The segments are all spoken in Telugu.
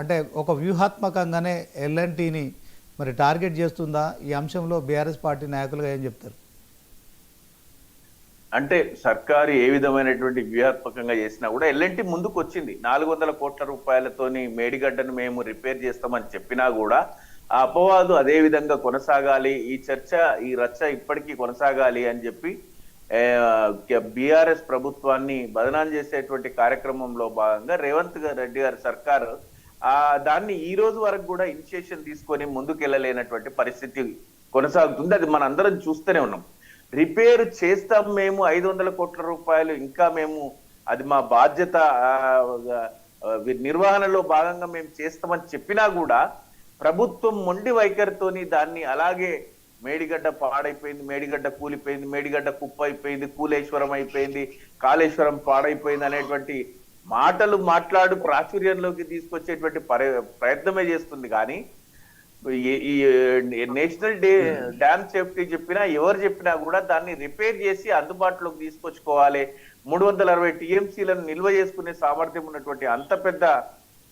అంటే ఒక వ్యూహాత్మకంగానే ఎల్ఎన్టీని మరి టార్గెట్ చేస్తుందా? ఈ అంశంలో బీఆర్ఎస్ పార్టీ నాయకులుగా ఏం చెప్తారు? అంటే సర్కారు ఏ విధమైనటువంటి వ్యూహాత్మకంగా చేసినా కూడా ఎల్ఎన్టీ ముందుకు వచ్చింది. 400 కోట్ల రూపాయలతోని మేడిగడ్డను మేము రిపేర్ చేస్తామని చెప్పినా కూడా ఆ అపవాదు అదే విధంగా కొనసాగాలి, ఈ చర్చ ఈ రచ్చ ఇప్పటికీ కొనసాగాలి అని చెప్పి బీఆర్ఎస్ ప్రభుత్వాన్ని బదనాం చేసేటువంటి కార్యక్రమంలో భాగంగా రేవంత్ రెడ్డి గారి సర్కారు దాన్ని ఈ రోజు వరకు కూడా ఇనిషియేషన్ తీసుకొని ముందుకెళ్ళలేనటువంటి పరిస్థితి కొనసాగుతుంది. అది మన అందరం చూస్తూనే ఉన్నాం. రిపేర్ చేస్తాం మేము 500 కోట్ల రూపాయలు, ఇంకా మేము అది మా బాధ్యత నిర్వహణలో భాగంగా మేము చేస్తామని చెప్పినా కూడా ప్రభుత్వం మొండి వైఖరితోని దాన్ని అలాగే మేడిగడ్డ పాడైపోయింది, మేడిగడ్డ కూలిపోయింది, మేడిగడ్డ కుప్ప అయిపోయింది, కూలేశ్వరం అయిపోయింది, కాళేశ్వరం పాడైపోయింది అనేటువంటి మాటలు మాట్లాడు ప్రాచుర్యంలోకి తీసుకొచ్చేటువంటి ప్రయత్నమే చేస్తుంది. కానీ ఈ నేషనల్ డ్యామ్ సేఫ్టీ చెప్పినా ఎవరు చెప్పినా కూడా దాన్ని రిపేర్ చేసి అందుబాటులోకి తీసుకొచ్చుకోవాలి, 360 టీఎంసీలను నిల్వ చేసుకునే సామర్థ్యం ఉన్నటువంటి అంత పెద్ద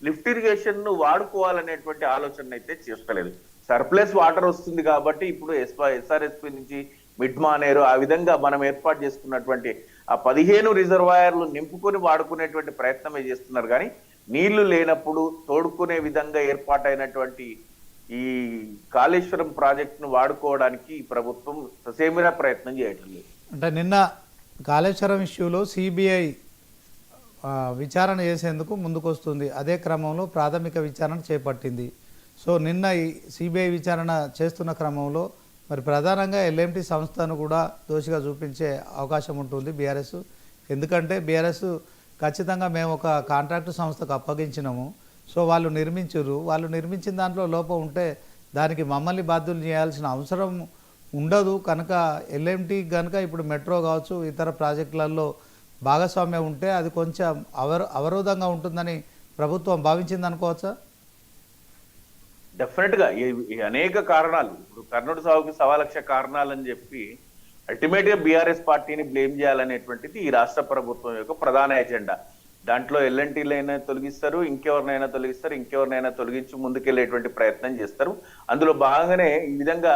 లిఫ్ట్ ఇరిగేషన్ ను వాడుకోవాలనేటువంటి ఆలోచన అయితే చేస్తలేదు. సర్ప్లస్ వాటర్ వస్తుంది కాబట్టి ఇప్పుడు ఎస్ఆర్ఎస్పి నుంచి మిడ్ మానేరు ఆ విధంగా మనం ఏర్పాటు చేసుకున్నటువంటి ఆ 15 రిజర్వాయర్లు నింపుకొని వాడుకునేటువంటి ప్రయత్నమే చేస్తున్నారు. కానీ నీళ్లు లేనప్పుడు తోడుకునే విధంగా ఏర్పాటైనటువంటి ఈ కాళేశ్వరం ప్రాజెక్టును వాడుకోవడానికి ప్రభుత్వం ససేమిరా ప్రయత్నం చేయటం లేదు. అంటే నిన్న కాళేశ్వరం ఇష్యూలో సిబిఐ విచారణ చేసేందుకు ముందుకొస్తుంది. అదే క్రమంలో ప్రాథమిక విచారణ చేపట్టింది. సో నిన్న ఈ సిబిఐ విచారణ చేస్తున్న క్రమంలో మరి ప్రధానంగా ఎల్ఎంటీ సంస్థను కూడా దోషిగా చూపించే అవకాశం ఉంటుంది బీఆర్ఎస్. ఎందుకంటే బీఆర్ఎస్ ఖచ్చితంగా మేము ఒక కాంట్రాక్టు సంస్థకు అప్పగించినాము, సో వాళ్ళు నిర్మించరు, వాళ్ళు నిర్మించిన దాంట్లో లోపం ఉంటే దానికి మమ్మల్ని బాధ్యులు చేయాల్సిన అవసరం ఉండదు. కనుక ఎల్ఎంటీ కనుక ఇప్పుడు మెట్రో కావచ్చు ఇతర ప్రాజెక్టులలో భాగస్వామ్యం ఉంటే అది కొంచెం అవరోధంగా ఉంటుందని ప్రభుత్వం భావించింది అనుకోవచ్చా? డెఫినెట్ గా అనేక కారణాలు, ఇప్పుడు కర్నూలు సాగుకి 1,00,000 కారణాలు అని చెప్పి అల్టిమేట్ గా బీఆర్ఎస్ పార్టీని బ్లేమ్ చేయాలనేటువంటిది ఈ రాష్ట్ర ప్రభుత్వం యొక్క ప్రధాన ఎజెండా. దాంట్లో ఎల్ఎన్టీలైనా తొలగిస్తారు, ఇంకెవరినైనా తొలగించి ముందుకెళ్లేటువంటి ప్రయత్నం చేస్తారు. అందులో భాగంగానే ఈ విధంగా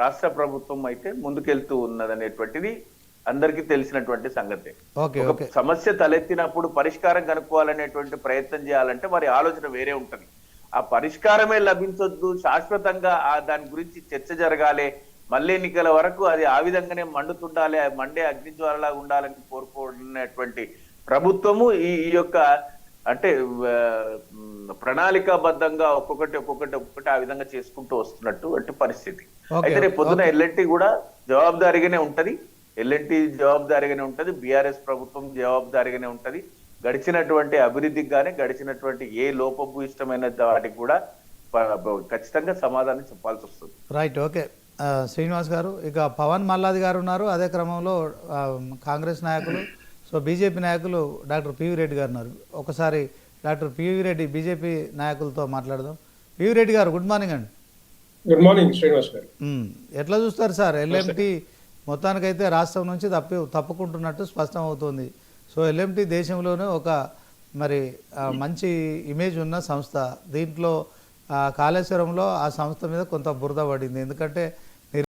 రాష్ట్ర ప్రభుత్వం అయితే ముందుకెళ్తూ ఉన్నదనేటువంటిది అందరికీ తెలిసినటువంటి సంగతే. సమస్య తలెత్తినప్పుడు పరిష్కారం కనుక్కోవాలనేటువంటి ప్రయత్నం చేయాలంటే వారి ఆలోచన వేరే ఉంటది. ఆ పరిష్కారమే లభించొద్దు, శాశ్వతంగా దాని గురించి చర్చ జరగాలి, మళ్ళీ ఎన్నికల వరకు అది ఆ విధంగానే మండుతుండాలి, మండే అగ్నిజ్వాలలా ఉండాలని కోరుకున్నటువంటి ప్రభుత్వము ఈ యొక్క అంటే ప్రణాళికాబద్ధంగా ఒక్కొక్కటి ఆ విధంగా చేసుకుంటూ వస్తున్నట్టు అంటే పరిస్థితి. అయితే రేపు పొద్దున ఎల్ఎన్టీ కూడా జవాబుదారీగానే ఉంటది, బీఆర్ఎస్ ప్రభుత్వం జవాబుదారీగానే ఉంటది. గడిచినటువంటి అభివృద్ధికి కానీ గడిచినటువంటి ఏ లోపభూయిష్టమైన వాటికి కూడా ఖచ్చితంగా సమాధానం చెప్పాల్సి వస్తుంది. రైట్, ఓకే శ్రీనివాస్ గారు. ఇక పవన్ మల్లాది గారు ఉన్నారు, అదే క్రమంలో కాంగ్రెస్ నాయకులు, సో బీజేపీ నాయకులు డాక్టర్ పివి రెడ్డి గారు ఉన్నారు. ఒకసారి డాక్టర్ పివి రెడ్డి బీజేపీ నాయకులతో మాట్లాడదాం. పివి రెడ్డి గారు గుడ్ మార్నింగ్ అండి. గుడ్ మార్నింగ్ శ్రీనివాస్ గారు. ఎట్లా చూస్తారు సార్? ఎల్ఎంటీ మొత్తానికైతే రాష్ట్రం నుంచి తప్పుకుంటున్నట్టు స్పష్టం అవుతుంది. సో ఎల్ఎంటీ దేశంలోనే ఒక మరి మంచి ఇమేజ్ ఉన్న సంస్థ. దీంట్లో కాళేశ్వరంలో ఆ సంస్థ మీద కొంత బురద పడింది. ఎందుకంటే